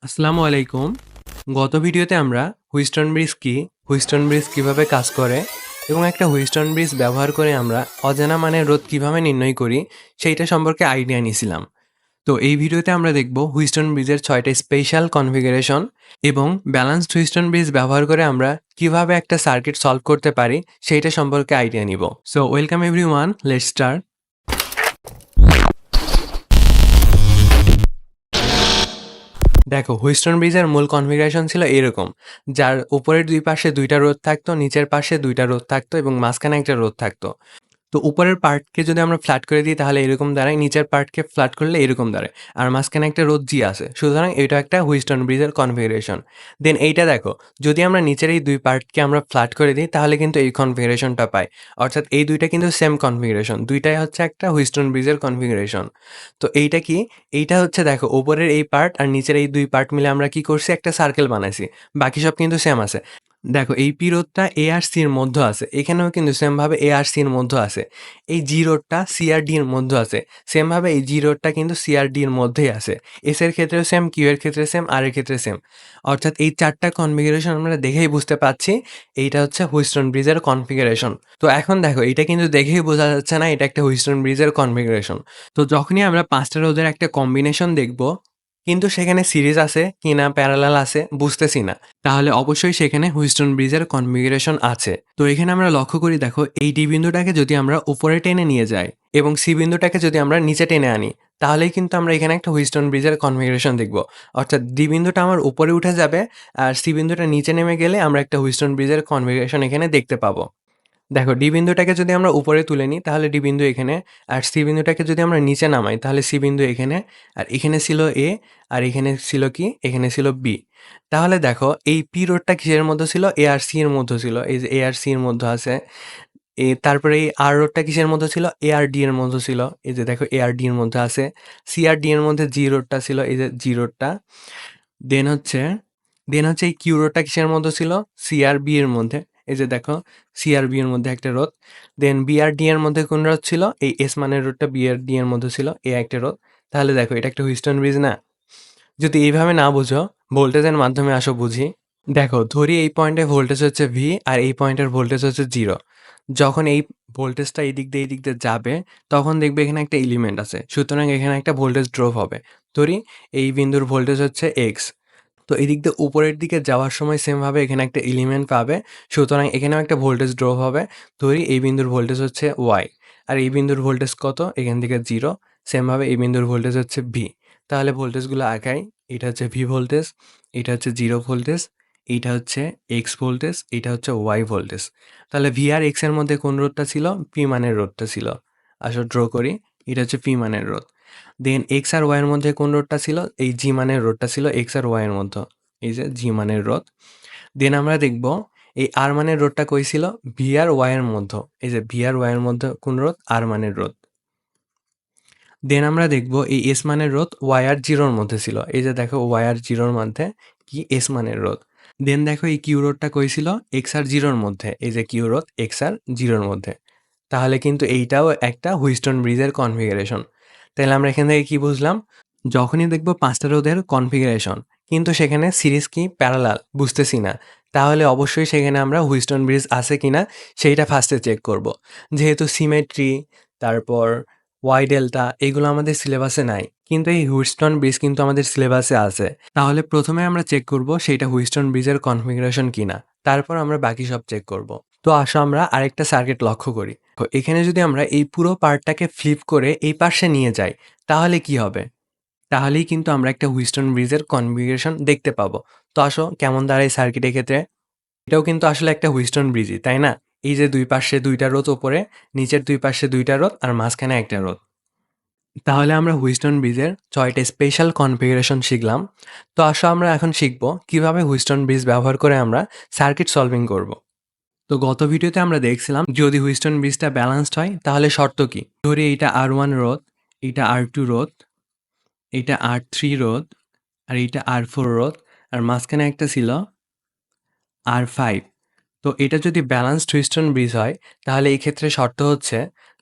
আসসালামু আলাইকুম। গত ভিডিওতে আমরা হুইস্টন ব্রিজ কি, হুইস্টন ব্রিজ কিভাবে কাজ করে এবং একটা হুইস্টন ব্রিজ ব্যবহার করে আমরা অজানা মানের রোধ কিভাবে নির্ণয় করি সেইটা সম্পর্কে আইডিয়া নিয়েছিলাম। তো এই ভিডিওতে আমরা দেখব হুইস্টন ব্রিজের 6টা স্পেশাল কনফিগারেশন এবং ব্যালেন্সড হুইস্টন ব্রিজ ব্যবহার করে আমরা কিভাবে একটা সার্কিট সলভ করতে পারি সেইটা সম্পর্কে আইডিয়া নিব। So welcome everyone, let's start. দেখো, হুইস্টন ব্রিজের মূল কনফিগারেশন ছিল এরকম, যার উপরের দুই পাশে দুইটা রোধ থাকতো, নিচের পাশে দুইটা রোধ থাকতো এবং মাঝখানে একটা রোধ থাকতো। তো উপরের পার্টকে যদি আমরা ফ্ল্যাট করে দিই তাহলে এরকম দাঁড়ায়, নিচের পার্টকে ফ্ল্যাট করলে এরকম দাঁড়ায়, আর মাঝখানে একটা রোধ জি আছে। সুতরাং এটা একটা হুইস্টন ব্রিজের কনফিগারেশন। দেন এইটা দেখো, যদি আমরা নিচের এই দুই পার্টকে আমরা ফ্ল্যাট করে দিই তাহলে কিন্তু এই কনফিগারেশনটা পাই। অর্থাৎ এই দুইটা কিন্তু সেম কনফিগারেশন, দুইটাই হচ্ছে একটা হুইস্টন ব্রিজের কনফিগারেশন। তো এইটা কি, এইটা হচ্ছে দেখো উপরের এই পার্ট আর নিচের এই দুই পার্ট মিলে আমরা কি করছি, একটা সার্কেল বানাইছি। বাকি সব কিন্তু সেম আছে। দেখো, এই পি রোধটা এ আর সির মধ্যে আছে, এখানেও কিন্তু সেমভাবে এ আর সির মধ্যে আছে। এই জি রোডটা সি আর ডি এর মধ্যে আছে, সেমভাবে এই জি রোডটা কিন্তু সি আর ডি এর মধ্যেই আছে। এস এর ক্ষেত্রেও সেম, কিউ এর ক্ষেত্রে সেম, আর এর ক্ষেত্রে সেম। অর্থাৎ এই চারটা কনফিগারেশন আমরা দেখেই বুঝতে পারছি এইটা হচ্ছে হুইস্টন ব্রিজের কনফিগারেশন। তো এখন দেখো, এটা কিন্তু দেখেই বোঝা যাচ্ছে না এটা একটা হুইস্টন ব্রিজের কনফিগারেশন। তো যখনই আমরা পাঁচটা রোধের একটা কম্বিনেশন দেখব, কিন্তু সেখানে সিরিজ আছে কিনা প্যারালাল আছে বুঝতেছি না, তাহলে অবশ্যই সেখানে হুইস্টন ব্রিজের কনফিগারেশন আছে। তো এখানে আমরা লক্ষ্য করি, দেখো এই ডি বিন্দুটাকে যদি আমরা উপরে টেনে নিয়ে যাই এবং সি বিন্দুটাকে যদি আমরা নিচে টেনে আনি, তাহলেই কিন্তু আমরা এখানে একটা হুইস্টন ব্রিজের কনফিগারেশন দেখব। অর্থাৎ ডি বিন্দুটা আমার উপরে উঠে যাবে আর সি বিন্দুটা নিচে নেমে গেলে আমরা একটা হুইস্টন ব্রিজের কনফিগারেশন এখানে দেখতে পাবো। দেখো, ডি বিন্দুটাকে যদি আমরা উপরে তুলে নিই তাহলে ডি বিন্দু এখানে, আর সি বিন্দুটাকে যদি আমরা নিচে নামাই তাহলে সি বিন্দু এখানে, আর এখানে ছিল এ, আর এখানে ছিল কি, এখানে ছিল বি। তাহলে দেখো, এই পি রোডটা কিসের মধ্যে ছিল, এ আর সি এর মধ্যে ছিল, এই যে এ আর সি এর মধ্যে আছে। তারপরে এই আর রোডটা কিসের মধ্যে ছিল, এ আর ডি এর মধ্যে ছিল, এই যে দেখো এ আর ডি এর মধ্যে আছে। সি আর ডি এর মধ্যে জি রোডটা ছিল, এই যে জি রোডটা। দেন হচ্ছে দেন হচ্ছে এই কিউ রোডটা কিসের মধ্যে ছিল, সি আর বি এর মধ্যে, এই যে দেখো সি আর বি এর মধ্যে একটা রোধ। দেন বি আর ডি এর মধ্যে কোন রোধ ছিল, এই এস মানের রোধটা বি আর ডি এর মধ্যে ছিল, এ একটা রোধ। তাহলে দেখো এটা একটা হুইস্টন ব্রিজ না? যদি এইভাবে না বুঝো, ভোল্টেজের মাধ্যমে আসো বুঝি। দেখো, ধরি এই পয়েন্টে ভোল্টেজ হচ্ছে ভি আর এই পয়েন্টের ভোল্টেজ হচ্ছে জিরো। যখন এই ভোল্টেজটা এই দিক দিয়ে যাবে, তখন দেখবে এখানে একটা এলিমেন্ট আছে, সুতরাং এখানে একটা ভোল্টেজ ড্রপ হবে। ধরি এই বিন্দুর ভোল্টেজ হচ্ছে এক্স। তো এদিক দিয়ে উপরের দিকে যাওয়ার সময় সেমভাবে এখানে একটা এলিমেন্ট পাবে, সুতরাং এখানেও একটা ভোল্টেজ ড্রপ হবে। ধরি এই বিন্দুর ভোল্টেজ হচ্ছে ওয়াই, আর এই বিন্দুর ভোল্টেজ কত, এখান থেকে জিরো। সেমভাবে এই বিন্দুর ভোল্টেজ হচ্ছে ভি। তাহলে ভোল্টেজগুলো আঁকাই, এটা হচ্ছে ভি ভোল্টেজ, এটা হচ্ছে জিরো ভোল্টেজ, এইটা হচ্ছে এক্স ভোল্টেজ, এটা হচ্ছে ওয়াই ভোল্টেজ। তাহলে ভি আর এক্স এর মধ্যে কোন রোধটা ছিল, পি মানের রোধটা ছিল। আসো ড্র করি, এটা হচ্ছে পি মানের রোধ। দেন এক্স আর ওয়াই এর মধ্যে কোন রোধটা ছিল, এই জি মানের রোধটা ছিল এক্স আর ওয়াই এর মধ্যে, এই যে জি মানের রোধ। দেন আমরা দেখব এই আর মানের রোধটা কই ছিল, ভি আর ওয়াই এর মধ্যে, এই যে ভি আর ওয়াই এর মধ্যে কোন রোধ, আর মানের রোধ। দেন আমরা দেখব এই এস মানের রোধ ওয়াই আর জিরোর মধ্যে ছিল, এই যে দেখো ওয়াই আর জিরোর মধ্যে কি এস মানের রোধ। দেন দেখো এই কিউ রোধটা কই ছিল, এক্স আর জিরোর মধ্যে, এই যে কিউ রোধ এক্স আর জিরোর মধ্যে। তাহলে কিন্তু এইটাও একটা হুইস্টন ব্রিজের কনফিগারেশন। তাহলে আমরা এখান থেকে কি বুঝলাম, যখনই দেখব পাঁচটা রোধের কনফিগারেশন কিন্তু সেখানে সিরিজ কি প্যারালাল বুঝতেছি না, তাহলে অবশ্যই সেখানে আমরা হুইস্টন ব্রিজ আছে কিনা সেইটা ফার্স্টে চেক করব। যেহেতু সিমেট্রি, তারপর ওয়াই ডেল্টা, এগুলো আমাদের সিলেবাসে নাই, কিন্তু এই হুইস্টন ব্রিজ কিন্তু আমাদের সিলেবাসে আছে। তাহলে প্রথমে আমরা চেক করব সেইটা হুইস্টন ব্রিজের কনফিগারেশন কিনা, তারপর আমরা বাকি সব চেক করব। তো আসো আমরা আরেকটা সার্কিট লক্ষ্য করি। তো এখানে যদি আমরা এই পুরো পার্টটাকে ফ্লিপ করে এই পাশে নিয়ে যাই তাহলে কি হবে, তাহলেই কিন্তু আমরা একটা হুইস্টন ব্রিজের কনফিগারেশন দেখতে পাবো। তো আসো কেমন দাঁড়ায় সার্কিটের ক্ষেত্রে, এটাও কিন্তু আসলে একটা হুইস্টন ব্রিজই, তাই না? এই যে দুই পাশে দুইটা রোধ ওপরে, নিচের দুই পাশে দুইটা রোধ আর মাঝখানে একটা রোধ। তাহলে আমরা হুইস্টন ব্রিজের 6টা স্পেশাল কনফিগারেশন শিখলাম। তো আসো আমরা এখন শিখব কিভাবে হুইস্টন ব্রিজ ব্যবহার করে আমরা সার্কিট সলভিং করব। তো গত ভিডিওতে আমরা দেখছিলাম যদি হুইস্টন ব্রিজটা ব্যালেন্সড হয় তাহলে শর্ত কি। ধরি এইটা আর ওয়ান রোধ, এইটা আর টু রোধ, এইটা আর থ্রি রোধ, আর এইটা আর ফোর রোধ, আর মাঝখানে একটা ছিল আর ফাইভ। তো এটা যদি ব্যালেন্সড হুইস্টন ব্রিজ হয় তাহলে এই ক্ষেত্রে শর্ত হচ্ছে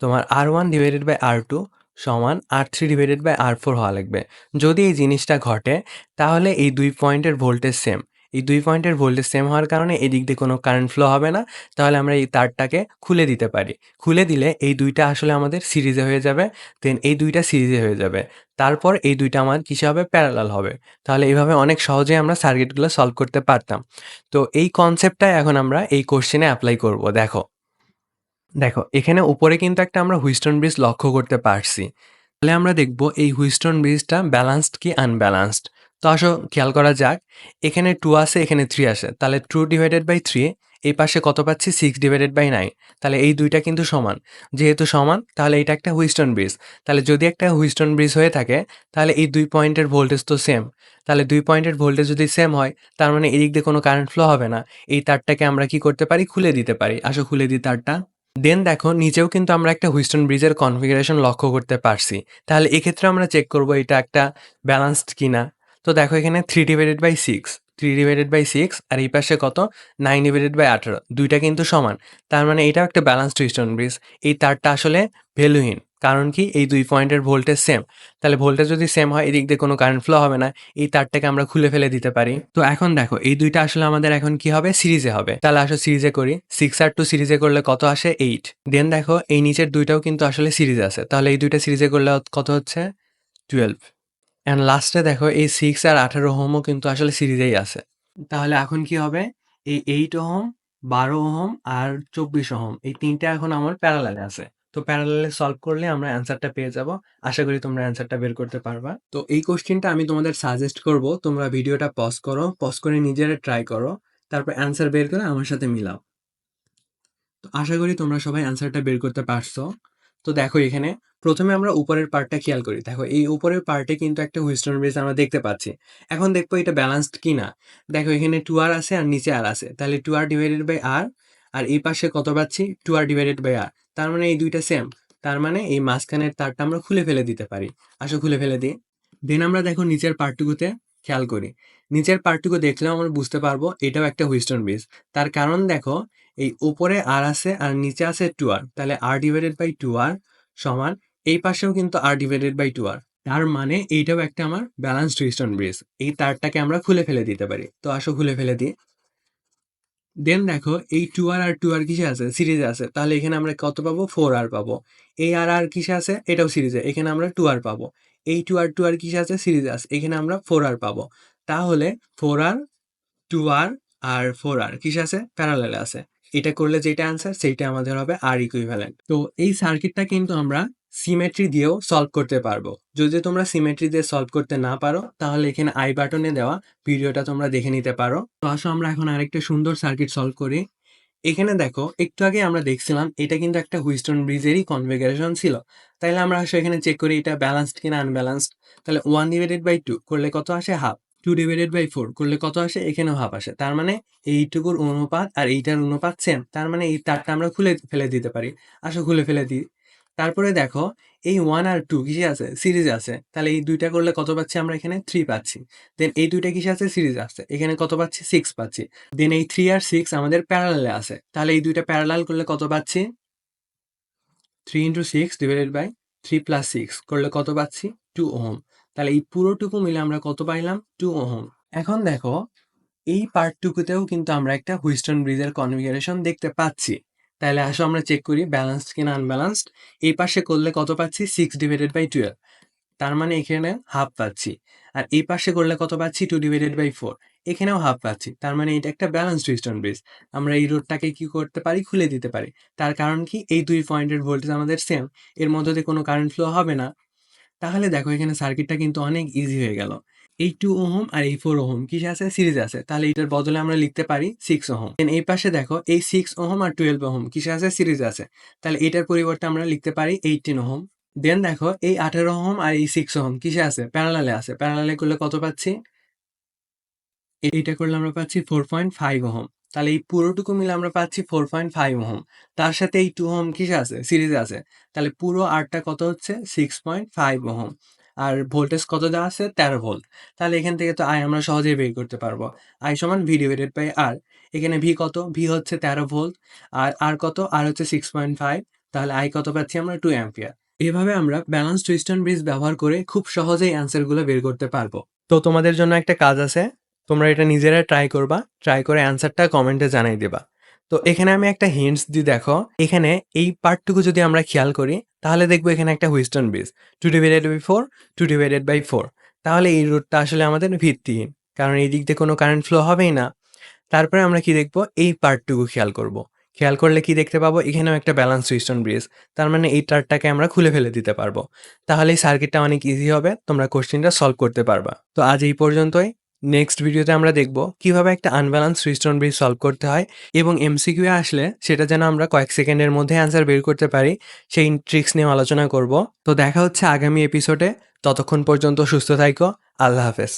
তোমার R one divided by R two সমান R3/R4 হওয়া লাগবে। যদি এই জিনিসটা ঘটে তাহলে এই ২ পয়েন্টের ভোল্টেজ সেম। এই ২ পয়েন্টের ভোল্টেজ সেম হওয়ার কারণে এদিক দিয়ে কোনো কারেন্ট ফ্লো হবে না। তাহলে আমরা এই তারটাকে খুলে দিতে পারি। খুলে দিলে এই ২ টা আসলে আমাদের সিরিজে হয়ে যাবে। দেন এই ২ টা সিরিজে হয়ে যাবে। তারপর এই ২ টা আমার কিসে হবে? প্যারালাল হবে। তাহলে এভাবে অনেক সহজেই আমরা সার্কিটগুলো সলভ করতে পারতাম। তো এই কনসেপ্টটাই এখন আমরা এই কোয়েশ্চেনে এপ্লাই করব। দেখো এখানে উপরে কিন্তু একটা আমরা হুইস্টন ব্রিজ লক্ষ্য করতে পারছি। তাহলে আমরা দেখব এই হুইস্টন ব্রিজটা ব্যালান্সড কি আনব্যালান্সড। তো আসো খেয়াল করা যাক। এখানে 2 আছে, এখানে 3 আসে। তাহলে 2/3 এই পাশে কত পাচ্ছি? 6/9। তাহলে এই ২ টা কিন্তু সমান। যেহেতু সমান তাহলে এটা একটা হুইস্টন ব্রিজ। তাহলে যদি একটা হুইস্টন ব্রিজ হয়ে থাকে তাহলে এই ২ পয়েন্টের ভোল্টেজ তো সেম। তাহলে ২ পয়েন্টের ভোল্টেজ যদি সেম হয় তার মানে এদিক দিয়ে কোনো কারেন্ট ফ্লো হবে না। এই তারটাকে আমরা কি করতে পারি? খুলে দিতে পারি। আসো খুলে দিই তারটা। দেন দেখো নিচেও কিন্তু আমরা একটা হুইস্টন ব্রিজের কনফিগারেশন লক্ষ্য করতে পারছি। তাহলে এক্ষেত্রে আমরা চেক করব এটা একটা ব্যালান্সড কিনা। তো দেখো এখানে 3/6 আর এই পাশে কত? 9/18 দুইটা কিন্তু সমান। তার মানে এটাও একটা ব্যালান্সড হুইস্টন ব্রিজ। এই তারটা আসলে ভ্যালুহীন। কারণ কি? এই ২ পয়েন্টের ভোল্টেজ সেম। তাহলে ভোল্টেজ যদি সেম হয় এদিক দিয়ে কোনো কারেন্ট ফ্লো হবে না। এই তারটাকে আমরা খুলে ফেলে দিতে পারি। তো এখন দেখো এই ২ টা আসলে আমাদের এখন কি হবে? সিরিজে হবে। তাহলে আসো সিরিজে করি। 6 আর 2 সিরিজে করলে কত আসে? 8। দেন দেখো এই নিচের ২ টাও কিন্তু আসলে সিরিজে আছে। তাহলে এই ২ টা সিরিজে করলে কত হচ্ছে? 12। অ্যান্ড লাস্টে দেখো এই 6 আর 18 ওহমও কিন্তু আসলে সিরিজেই আছে। তাহলে এখন কি হবে? এই 8 ওহম, 12 ওহম আর 24 ওহম এই ৩ টা এখন আমার প্যারালালে আছে। তো প্যারালালে সলভ করলে আমরা অ্যান্সারটা পেয়ে যাব। আশা করি তোমরা অ্যান্সারটা বের করতে পারবা। তো এই কোয়েশ্চেনটা আমি তোমাদের সাজেস্ট করব তোমরা ভিডিওটা পজ করো। পজ করে নিজেরা ট্রাই করো। তারপর অ্যান্সার বের করে আমার সাথে মিলাও। তো আশা করি তোমরা সবাই অ্যান্সারটা বের করতে পারছো। তো দেখো এখানে প্রথমে আমরা উপরের পার্টটা খেয়াল করি। দেখো এই উপরের পার্টে কিন্তু একটা হুইস্টন ব্রিজ আমরা দেখতে পাচ্ছি। এখন দেখবো এটা ব্যালান্সড কিনা। দেখো এখানে 2R আছে আর নিচে R আছে। তাহলে 2R/R আর এই পাশে কত পাচ্ছি? 2R/R। তার মানে এই দুইটা সেম। তার মানে এই মাঝখানের তারটা আমরা খুলে ফেলে দিতে পারি। আসো খুলে ফেলে দিই। দেন আমরা দেখো নিচের পার্টটুকুতে খেয়াল করি। নিচের পার্টটুকু দেখলেও আমরা বুঝতে পারবো এটাও একটা হুইস্টন ব্রিজ। তার কারণ দেখো এই উপরে আর আছে আর নিচে আছে 2R। তাহলে R/2R সমান এই পাশেও কিন্তু R/2R। তার মানে এইটাও একটা আমার ব্যালান্সড হুইস্টন ব্রিজ। এই তারটাকে আমরা খুলে ফেলে দিতে পারি। তো আসো খুলে ফেলে দিই। দেন দেখো এই 2R আর 2R কিসে আছে? সিরিজে আছে। তাহলে এখানে আমরা কত পাবো? 4R পাবো। এই আর কিসে আছে? এটাও সিরিজে। এখানে আমরা 2R পাবো। এই 2R কিসে আছে? সিরিজে আছে। এখানে আমরা 4R পাবো। তাহলে 4R 2R আর 4R কিসে আছে? প্যারালালে আছে। এটা করলে যেটা অ্যান্সার সেইটা আমাদের হবে R ইকুইভ্যালেন্ট। তো এই সার্কিটটা কিন্তু আমরা সিমেট্রি দিয়েও সলভ করতে পারবো। যদি তোমরা সিমেট্রি দিয়ে সলভ করতে না পারো তাহলে এখানে আই বাটনে দেওয়া ভিডিওটা তোমরা দেখে নিতে পারো। তো আসো আমরা এখন আরেকটা সুন্দর সার্কিট সলভ করি। এখানে দেখো একটু আগে আমরা দেখছিলাম এটা কিন্তু একটা হুইস্টন ব্রিজেরই কনফিগারেশন ছিল। তাইলে আমরা আসলে এখানে চেক করি এটা ব্যালান্সড কিনা আনব্যালান্সড। তাহলে 1/2 করলে কত আসে? হাফ। 2/4 করলে কত আসে? এখানেও হাফ আসে। তার মানে এইটুকুর অনুপাত আর এইটার অনুপাত সেম। তার মানে এই তারটা আমরা খুলে ফেলে দিতে পারি। আসো খুলে ফেলে দিই। তারপরে দেখো এই 1 আর 2 কিসে আছে? সিরিজে আছে। তাহলে এই ২ টা করলে কত পাচ্ছি আমরা এখানে? 3 পাচ্ছি। দেন এই ২ টা কিসে আছে? সিরিজে আছে। এখানে কত পাচ্ছি? 6 পাচ্ছি। দেন এই 3 আর 6 আমাদের প্যারালালে আছে। তাহলে এই ২ টা প্যারালাল করলে কত পাচ্ছি? 3 into 6 divided by 3 plus 6 করলে কত পাচ্ছি? 2 ওহম। তাহলে এই পুরোটুকু মিলে আমরা কত পাইলাম? 2 ওহম। এখন দেখো এই পার্টটুকুতেও কিন্তু আমরা একটা হুইস্টন ব্রিজের কনফিগারেশন দেখতে পাচ্ছি। তাহলে আসো আমরা চেক করি ব্যালান্সড কিনা আনব্যালান্সড। এই পাশে করলে কত পাচ্ছি? 6/12। তার মানে এখানে হাফ পাচ্ছি। আর এই পাশে করলে কত পাচ্ছি? 2/4। এখানেও হাফ পাচ্ছি। তার মানে এটা একটা ব্যালান্সড হুইস্টন ব্রিজ। আমরা এই রোডটাকে কি করতে পারি? খুলে দিতে পারি। তার কারণ কি? এই ২ পয়েন্টের ভোল্টেজ আমাদের সেম। এর মধ্য দিয়ে কোনো কারেন্ট ফ্লো হবে না। তাহলে দেখো এখানে সার্কিটটা কিন্তু অনেক ইজি হয়ে গেল। এই 2 ওহম আর এই 4 ওহম কিসে আছে? সিরিজে আছে। তাহলে এটার বদলে আমরা লিখতে পারি 6 ওহম। দেন এই পাশে দেখো এই 6 ওহম আর 12 ওহম কিসে আছে? সিরিজে আছে। তাহলে এটার পরিবর্তে আমরা লিখতে পারি 18 ওহম। দেন দেখো এই 18 ওহম আর এই 6 ওহম কিসে আছে? প্যারালালে আছে। প্যারালালে করলে কত পাচ্ছি? এইটা করলে আমরা পাচ্ছি 4.5 ওহম। তাহলে এই পুরোটুকু মিলে আমরা পাচ্ছি 4.5 ওহম। তার সাথে এই 2 ওহম কিসে আছে? সিরিজে আছে। তাহলে পুরো আরটা কত হচ্ছে? 6.5 ওহম। আর ভোল্টেজ কত দেওয়া আছে? 13 ভোল্ট। তাহলে এখান থেকে তো I আমরা সহজেই বের করতে পারবো। I সমান V ডিভাইডেড বাই R। এখানে V কত? V হচ্ছে 13 ভোল্ট। আর R কত? R হচ্ছে 6.5। তাহলে I কত পাচ্ছি আমরা? 2 অ্যাম্পিয়ার। এভাবে আমরা ব্যালেন্সড টুইস্ট ব্রিজ ব্যবহার করে খুব সহজেই অ্যান্সারগুলো বের করতে পারবো। তো তোমাদের জন্য একটা কাজ আছে, তোমরা এটা নিজেরা ট্রাই করবা, ট্রাই করে অ্যান্সারটা কমেন্টে জানাই দেবা। তো এখানে আমি একটা হিন্টস দিই, দেখো এখানে এই পার্টটুকু যদি আমরা খেয়াল করি তাহলে দেখবো এখানে একটা হুইস্টন ব্রিজ 2/4 2/4, তাহলে এই রুটটা আসলে আমাদের ভিত্তিহীন, কারণ এই দিক দিয়ে কোনো কারেন্ট ফ্লো হবেই না। তারপরে আমরা কি দেখবো, এই পার্টটুকু খেয়াল করব। খেয়াল করলে কি দেখতে পাবো, এখানেও একটা ব্যালেন্স সুইচন ব্রিজ, তার মানে এই তারটাকে আমরা খুলে ফেলে দিতে পারবো। তাহলে এই সার্কিটটা অনেক ইজি হবে, তোমরা কোশ্চেনটা সলভ করতে পারবা। তো আজ এই পর্যন্তই। নেক্সট ভিডিওতে আমরা দেখব কিভাবে একটা আনব্যালেন্স সুইচন ব্রিজ সলভ করতে হয়, এবং এমসিকিউ আসলে সেটা যেন আমরা কয়েক সেকেন্ডের মধ্যে অ্যান্সার বের করতে পারি, সেই ট্রিক্স নিয়ে আলোচনা করব। তো দেখা হচ্ছে আগামী এপিসোডে। ততক্ষণ পর্যন্ত সুস্থ থাইকো। আল্লাহ হাফেজ।